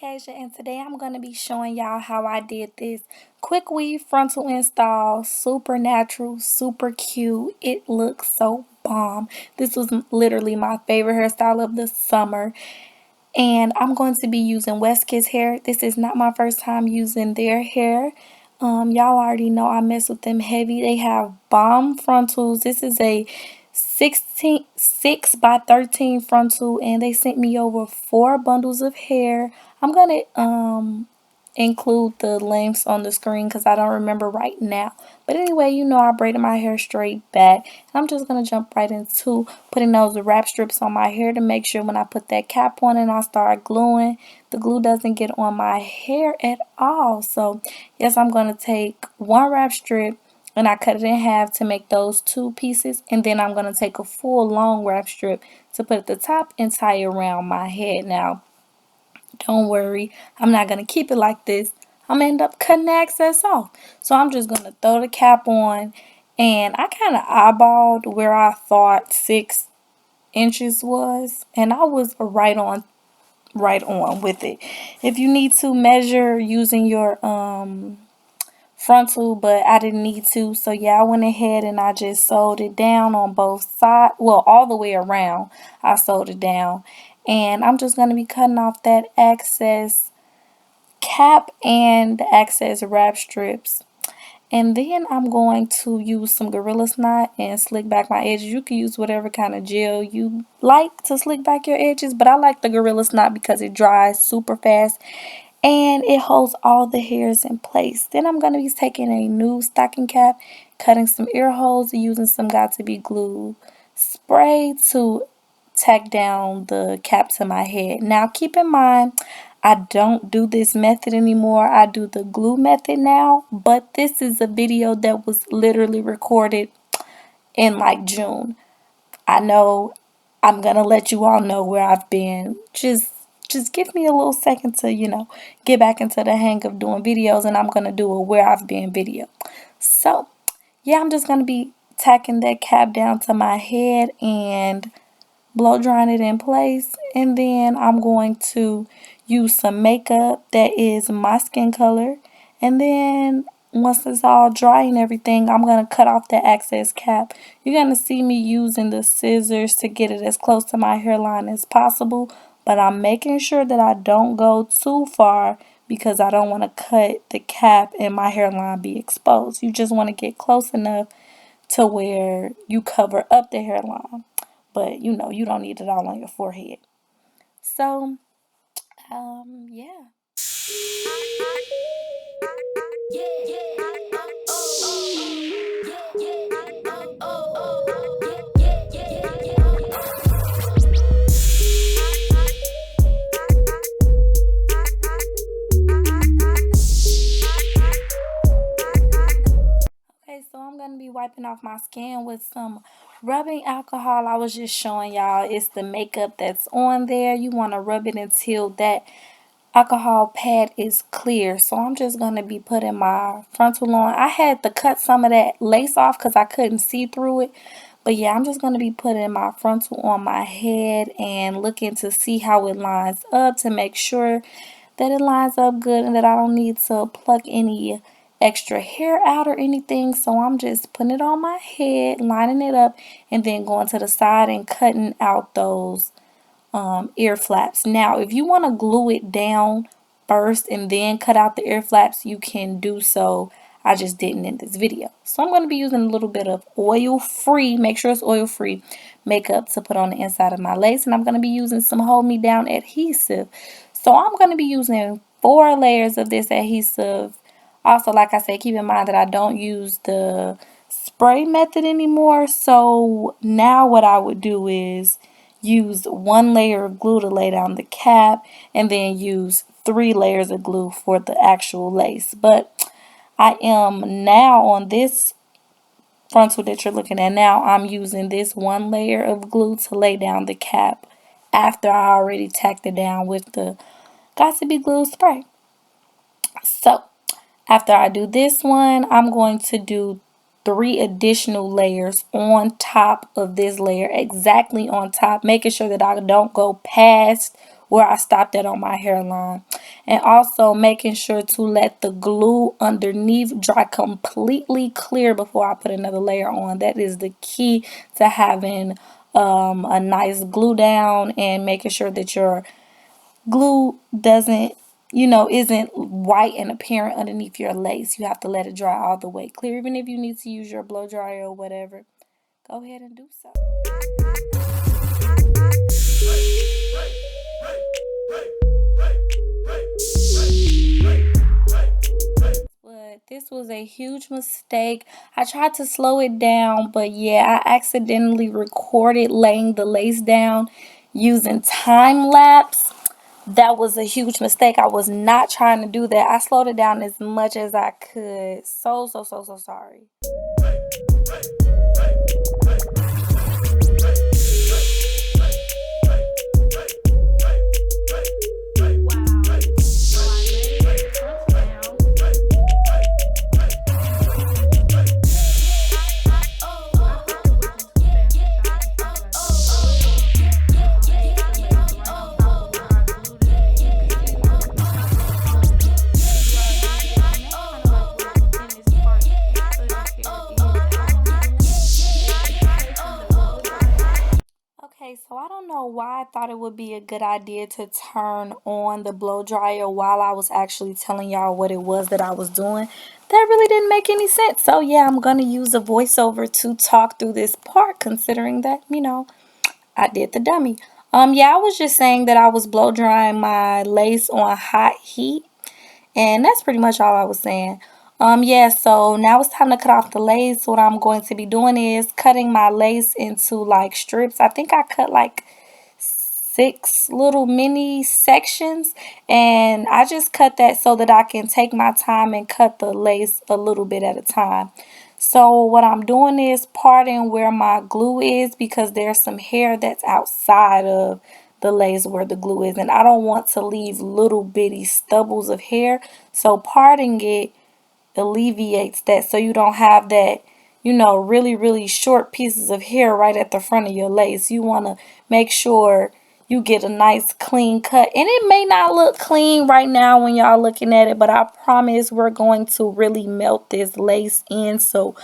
Kasia, and today I'm going to be showing y'all how I did this quick weave frontal install. Super natural, super cute. It looks so bomb. This was literally my favorite hairstyle of the summer. And I'm going to be using WestKiss hair. This is not my first time using their hair. Y'all already know I mess with them heavy. They have bomb frontals. This is a 6 by 13 frontal, and they sent me over 4 bundles of hair. I'm gonna include the lengths on the screen because I don't remember right now. But anyway, you know I braided my hair straight back. And I'm just going to jump right into putting those wrap strips on my hair to make sure when I put that cap on and I start gluing, the glue doesn't get on my hair at all. So yes, I'm going to take one wrap strip and I cut it in half to make those 2 pieces. And then I'm going to take a full long wrap strip to put at the top and tie it around my head. Now, don't worry, I'm not going to keep it like this. I'm going to end up cutting the excess off. So I'm just going to throw the cap on. And I kind of eyeballed where I thought 6 inches was. And I was right on with it. If you need to measure using your frontal, but I didn't need to. So yeah, I went ahead and I just sewed it down on both sides. Well, all the way around I sewed it down. And I'm just going to be cutting off that excess cap and the excess wrap strips. And then I'm going to use some Gorilla Snot and slick back my edges. You can use whatever kind of gel you like to slick back your edges, but I like the Gorilla Snot because it dries super fast and it holds all the hairs in place. Then I'm going to be taking a new stocking cap, cutting some ear holes, and using some Got To Be Glue spray to tack down the cap to my head. Now keep in mind, I don't do this method anymore. I do the glue method now, but this is a video that was literally recorded in like June. I know I'm going to let you all know where I've been. Just give me a little second to, get back into the hang of doing videos, and I'm going to do a where I've been video. So, yeah, I'm just going to be tacking that cap down to my head and blow drying it in place. And then I'm going to use some makeup that is my skin color. And then once it's all dry and everything, I'm going to cut off the excess cap. You're going to see me using the scissors to get it as close to my hairline as possible. But I'm making sure that I don't go too far because I don't want to cut the cap and my hairline be exposed. You just want to get close enough to where you cover up the hairline. But you don't need it all on your forehead. So, yeah. Okay, so I'm going to be wiping off my skin with some rubbing alcohol. I was just showing y'all it's the makeup that's on there. You want to rub it until that alcohol pad is clear. So I'm just going to be putting my frontal on. I had to cut some of that lace off because I couldn't see through it. But yeah, I'm just going to be putting my frontal on my head and looking to see how it lines up to make sure that it lines up good and that I don't need to pluck any extra hair out or anything. So I'm just putting it on my head, lining it up, and then going to the side and cutting out those ear flaps. Now, if you want to glue it down first and then cut out the ear flaps, you can do so. I just didn't in this video. So I'm going to be using a little bit of oil-free, make sure it's oil-free makeup to put on the inside of my lace. And I'm going to be using some Hold Me Down adhesive. So I'm going to be using 4 layers of this adhesive. Also, like I said, keep in mind that I don't use the spray method anymore. So now what I would do is use 1 layer of glue to lay down the cap and then use 3 layers of glue for the actual lace. But I am now on this frontal that you're looking at now, I'm using this 1 layer of glue to lay down the cap after I already tacked it down with the Got To Be Glue spray. So after I do this one, I'm going to do 3 additional layers on top of this layer, exactly on top, making sure that I don't go past where I stopped at on my hairline. And also making sure to let the glue underneath dry completely clear before I put another layer on. That is the key to having a nice glue down, and making sure that your glue doesn't, isn't white and apparent underneath your lace. You have to let it dry all the way clear. Even if you need to use your blow dryer or whatever, go ahead and do so. But this was a huge mistake. I tried to slow it down, but yeah, I accidentally recorded laying the lace down using time lapse. That was a huge mistake. I was not trying to do that. I slowed it down as much as I could. So sorry. Okay, so I don't know why I thought it would be a good idea to turn on the blow dryer while I was actually telling y'all what it was that I was doing. That really didn't make any sense. So yeah, I'm gonna use a voiceover to talk through this part, considering that, I did the dummy. Yeah, I was just saying that I was blow drying my lace on hot heat, and that's pretty much all I was saying. Yeah, so now it's time to cut off the lace. What I'm going to be doing is cutting my lace into like strips. I think I cut like 6 little mini sections, and I just cut that so that I can take my time and cut the lace a little bit at a time. So what I'm doing is parting where my glue is, because there's some hair that's outside of the lace where the glue is, and I don't want to leave little bitty stubbles of hair. So parting it alleviates that, so you don't have that, really short pieces of hair right at the front of your lace. You want to make sure you get a nice clean cut, and it may not look clean right now when y'all looking at it, but I promise we're going to really melt this lace in. So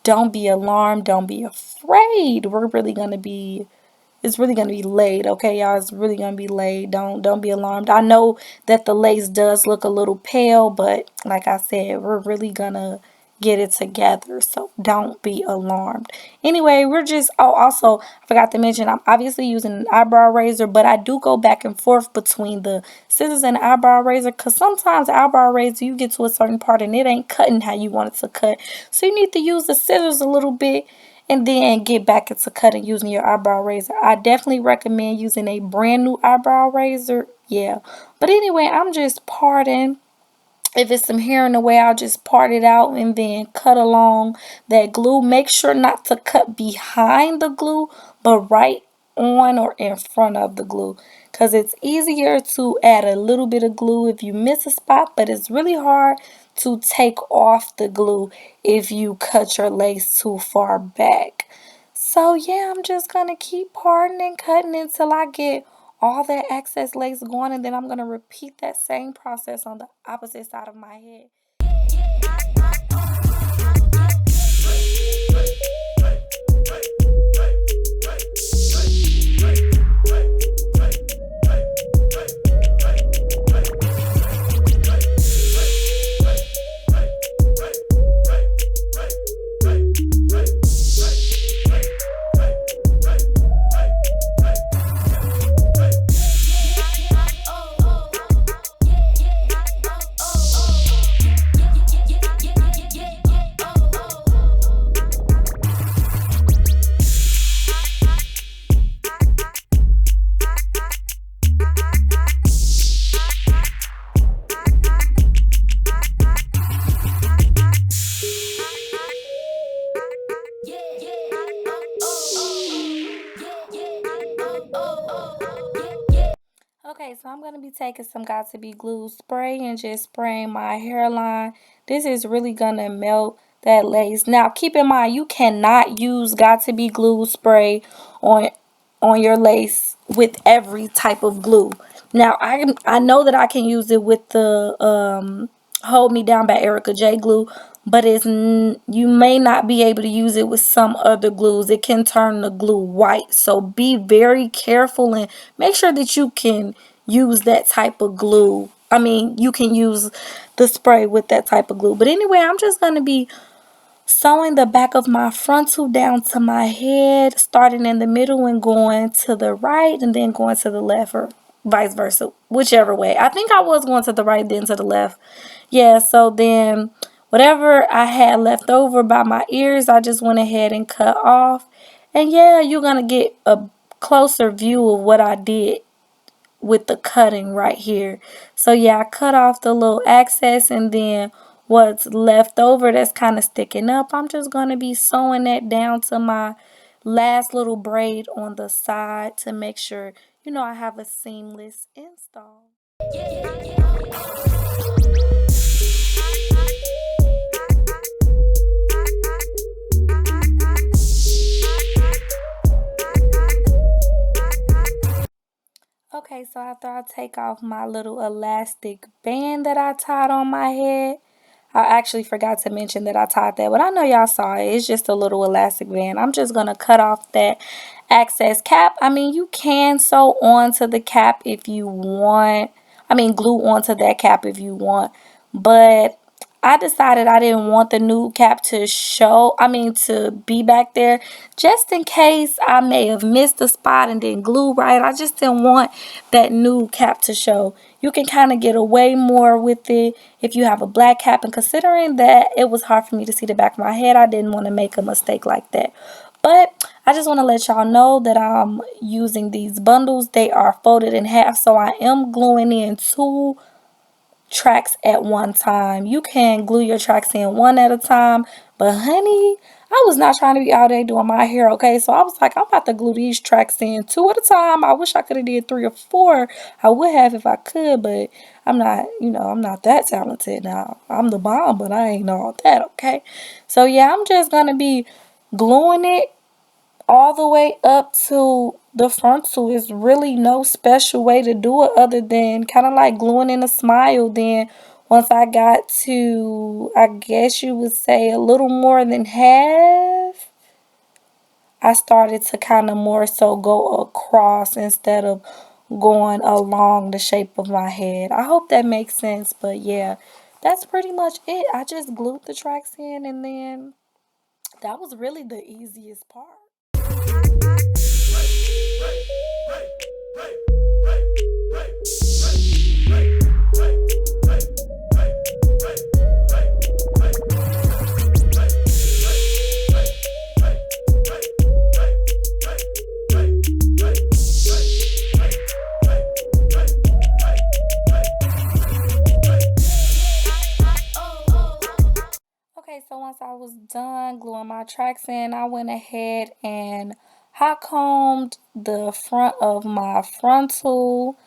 don't be alarmed, don't be afraid. It's really gonna be laid, okay, y'all. It's really gonna be laid. Don't be alarmed. I know that the lace does look a little pale, but like I said, we're really gonna get it together. So don't be alarmed. Anyway, also I forgot to mention, I'm obviously using an eyebrow razor, but I do go back and forth between the scissors and the eyebrow razor, because sometimes the eyebrow razor, you get to a certain part and it ain't cutting how you want it to cut. So you need to use the scissors a little bit and then get back into cutting using your eyebrow razor. I definitely recommend using a brand new eyebrow razor. Yeah. But anyway, I'm just parting. If it's some hair in the way, I'll just part it out and then cut along that glue. Make sure not to cut behind the glue, but right on or in front of the glue, because it's easier to add a little bit of glue if you miss a spot, but it's really hard to take off the glue if you cut your lace too far back. So yeah, I'm just gonna keep parting and cutting until I get all that excess lace going, and then I'm gonna repeat that same process on the opposite side of my head. Okay, so I'm going to be taking some Got To Be glue spray and just spraying my hairline. This is really going to melt that lace. Now, keep in mind, you cannot use Got To Be glue spray on your lace with every type of glue. Now I know that I can use it with the Hold Me Down by Erica J glue, but you may not be able to use it with some other glues. It can turn the glue white. So be very careful and make sure that you can use that type of glue. I mean, you can use the spray with that type of glue. But anyway, I'm just going to be sewing the back of my frontal down to my head, starting in the middle and going to the right and then going to the left, or vice versa, whichever way. I think I was going to the right then to the left. Yeah, so then whatever I had left over by my ears, I just went ahead and cut off. And yeah, you're going to get a closer view of what I did with the cutting right here. So yeah, I cut off the little excess, and then what's left over that's kind of sticking up, I'm just going to be sewing that down to my last little braid on the side to make sure, I have a seamless install. Okay, so after I take off my little elastic band that I tied on my head, I actually forgot to mention that I tied that, but I know y'all saw it. It's just a little elastic band. I'm just going to cut off that excess cap. I mean, you can sew onto the cap if you want. I mean, glue onto that cap if you want. But I decided I didn't want the new cap to be back there, just in case I may have missed a spot and didn't glue right. I just didn't want that new cap to show. You can kind of get away more with it if you have a black cap, and considering that it was hard for me to see the back of my head, I didn't want to make a mistake like that. But I just want to let y'all know that I'm using these bundles. They are folded in half, so I am gluing in 2 tracks at one time. You can glue your tracks in one at a time, but honey, I was not trying to be out there doing my hair, okay? So I was like, I'm about to glue these tracks in 2 at a time. I wish I could have did 3 or 4. I would have if I could, but I'm not, I'm not that talented now. I'm the bomb, but I ain't all that, okay? So yeah, I'm just gonna be gluing it all the way up to the frontal. Is really no special way to do it other than kind of like gluing in a smile. Then once I got to, I guess you would say, a little more than half, I started to kind of more so go across instead of going along the shape of my head. I hope that makes sense, but yeah, that's pretty much it. I just glued the tracks in, and then that was really the easiest part. Okay, so once I was done gluing my tracks in, I went ahead and hot combed the front of my frontal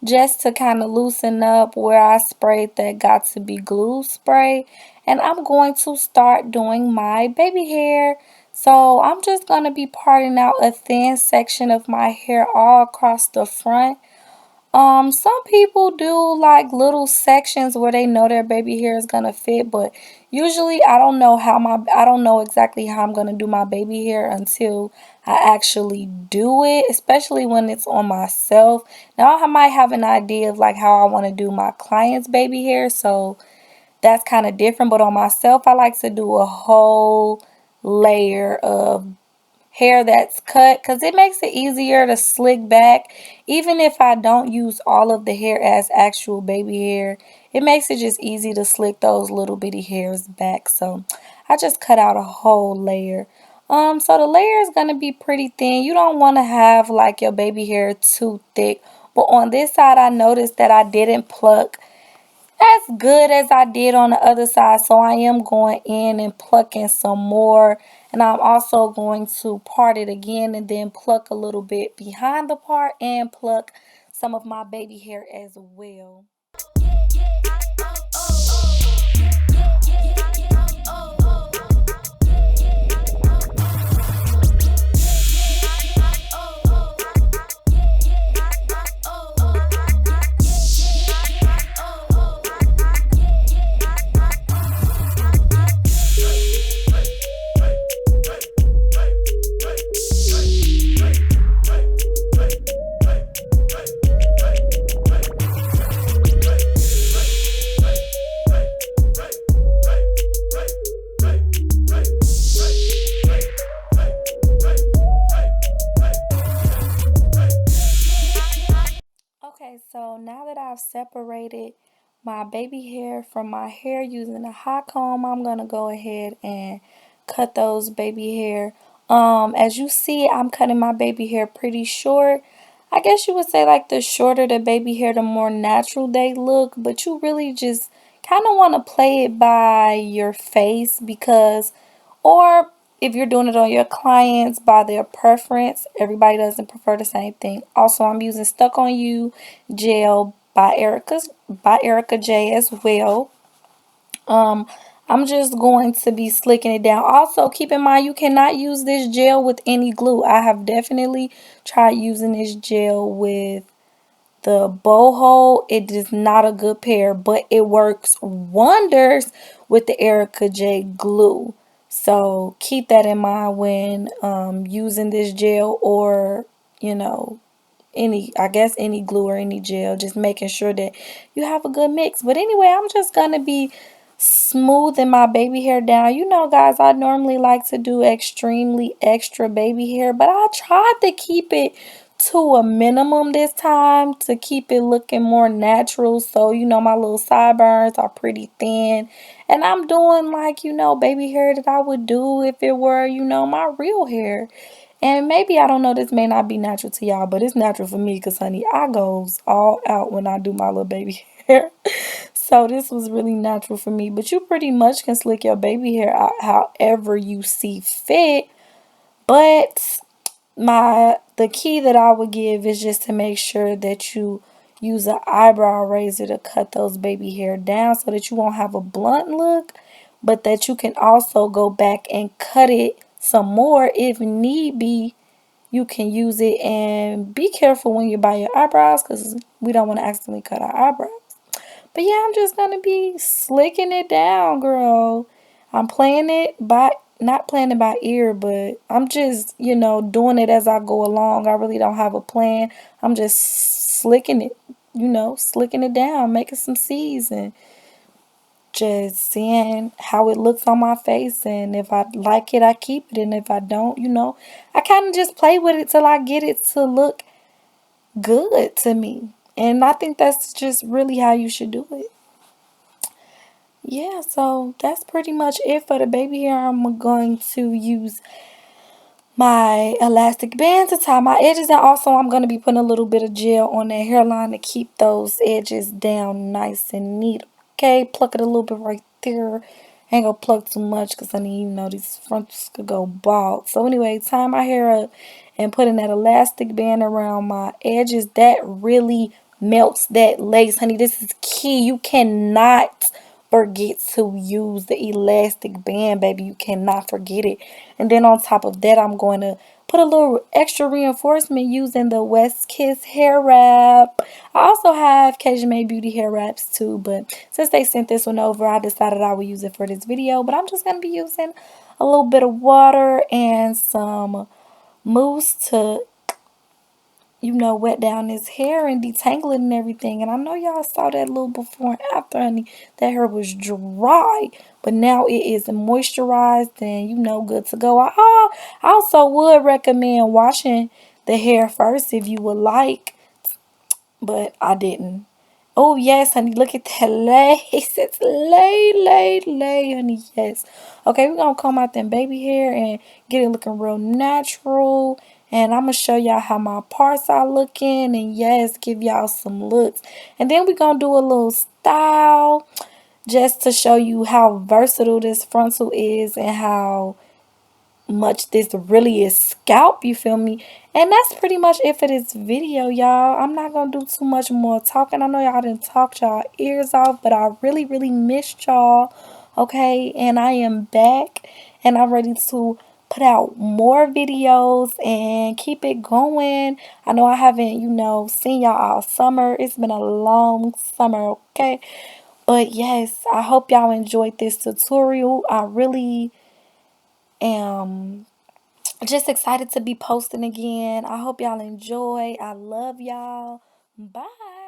just to kind of loosen up where I sprayed that got to be glue spray. And I'm going to start doing my baby hair. So I'm just going to be parting out a thin section of my hair all across the front. Some people do like little sections where they know their baby hair is gonna fit, but usually I don't know exactly how I'm gonna do my baby hair until I actually do it, especially when it's on myself. Now I might have an idea of like how I want to do my client's baby hair, so that's kind of different. But on myself, I like to do a whole layer of hair that's cut, because it makes it easier to slick back. Even if I don't use all of the hair as actual baby hair, it makes it just easy to slick those little bitty hairs back. So I just cut out a whole layer. So the layer is going to be pretty thin. You don't want to have like your baby hair too thick. But on this side, I noticed that I didn't pluck as good as I did on the other side, so I am going in and plucking some more, and I'm also going to part it again and then pluck a little bit behind the part and pluck some of my baby hair as well. separated my baby hair from my hair using a hot comb, I'm gonna go ahead and cut those baby hair. As you see, I'm cutting my baby hair pretty short. I guess you would say like the shorter the baby hair, the more natural they look, but you really just kind of want to play it by your face because, or if you're doing it on your clients by their preference, everybody doesn't prefer the same thing. Also, I'm using Stuck on You gel by Erica J as well. Um, I'm just going to be slicking it down. Also, keep in mind you cannot use this gel with any glue. I have definitely tried using this gel with the boho. It is not a good pair, but it works wonders with the Erica J glue. So keep that in mind when using this gel, or you know, any glue or any gel, just making sure that you have a good mix. But anyway, I'm just gonna be smoothing my baby hair down. You know, guys, I normally like to do extremely extra baby hair, but I tried to keep it to a minimum this time to keep it looking more natural. So, you know, my little sideburns are pretty thin. And I'm doing like, you know, baby hair that I would do if it were, you know, my real hair. And maybe, I don't know, this may not be natural to y'all, but it's natural for me because, honey, I goes all out when I do my little baby hair. So this was really natural for me. But you pretty much can slick your baby hair out however you see fit. But the key that I would give is just to make sure that you use an eyebrow razor to cut those baby hair down so that you won't have a blunt look, but that you can also go back and cut it some more if need be. You can use it, and be careful when you buy your eyebrows because we don't want to accidentally cut our eyebrows. But yeah, I'm just gonna be slicking it down, girl. I'm playing it by not playing it by ear, but I'm just, you know, doing it as I go along. I really don't have a plan. I'm just slicking it, you know, slicking it down, making some C's and just seeing how it looks on my face. And if I like it, I keep it. And if I don't, you know, I kind of just play with it till I get it to look good to me. And I think that's just really how you should do it. Yeah, so that's pretty much it for the baby hair. I'm going to use my elastic band to tie my edges, and also I'm going to be putting a little bit of gel on that hairline to keep those edges down nice and neat. Okay, pluck it a little bit right there. Ain't gonna pluck too much because, honey, you know these frontals could go bald. So anyway, tie my hair up and putting that elastic band around my edges. That really melts that lace, honey. This is key. You cannot forget to use the elastic band, baby. You cannot forget it. And then on top of that, I'm going to put a little extra reinforcement using the WestKiss hair wrap. I also have Cajun Beauty hair wraps too, but since they sent this one over, I decided I would use it for this video. But I'm just going to be using a little bit of water and some mousse to, you know, wet down his hair and detangle it and everything. And I know y'all saw that little before and after, honey. That hair was dry, but now it is moisturized and, you know, good to go. I also would recommend washing the hair first if you would like, but I didn't. Oh, yes, honey, look at that lace. It's lay, honey, yes. Okay, we're going to comb out them baby hair and get it looking real natural. And I'm going to show y'all how my parts are looking. And, yes, give y'all some looks. And then we're going to do a little style just to show you how versatile this frontal is and how much this really is scalp, you feel me? And that's pretty much it for this video, y'all. I'm not gonna do too much more talking. I know y'all didn't talk y'all ears off, but I really missed y'all. Okay, and I am back and I'm ready to put out more videos and keep it going. I know I haven't, you know, seen y'all all summer. It's been a long summer, okay? But yes, I hope y'all enjoyed this tutorial. I really am just excited to be posting again. I hope y'all enjoy. I love y'all. Bye.